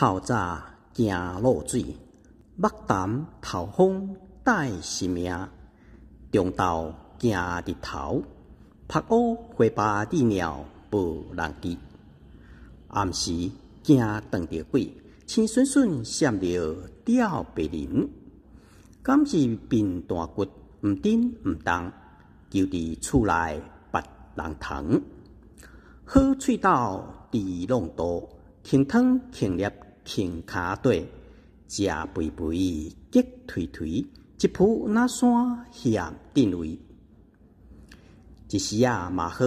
透早行露水，目淡透风带生命。中昼行日头，拍乌花巴知鸟无人知。暗时惊撞着鬼，青顺顺闪着吊白人。敢是病大骨，毋顶毋动，就伫厝内别人疼。好喙斗猪弄刀，轻汤轻粒轻骹底，食肥肥结颓颓，一仆那山险定位。一时嘛好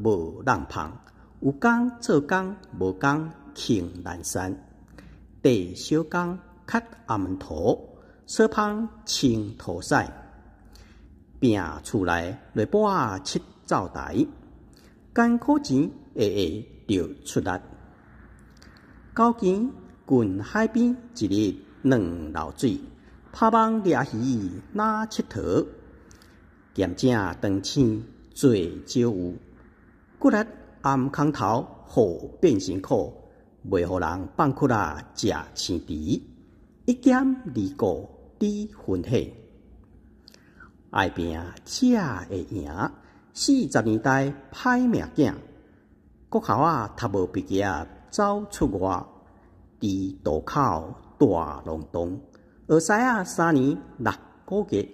无人芳，有工做工，无工轻南山。地小工较阿门土，小芳清土屎。拼厝内内半七灶台，艰苦钱下下就出力。高钱近海边，一日2流水，拍网掠鱼哪佚佗？咸正长青做少有，骨力暗空头好变辛苦，袂互人放屈食青猪，一减二顾知分喜。爱拼才会赢，40年代歹命囝，国校读无毕业走出外，伫渡口大浪动，学师3年6个月。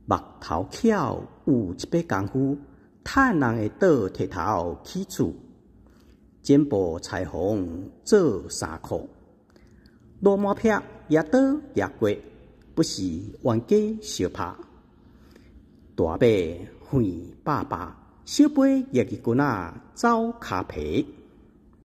目头巧有一把功夫，趁人的倒剃头起厝，剪布裁缝做衫裤，罗马劈也倒也过，不是冤家相拍。大马远爸爸，小杯热日棍走骹皮。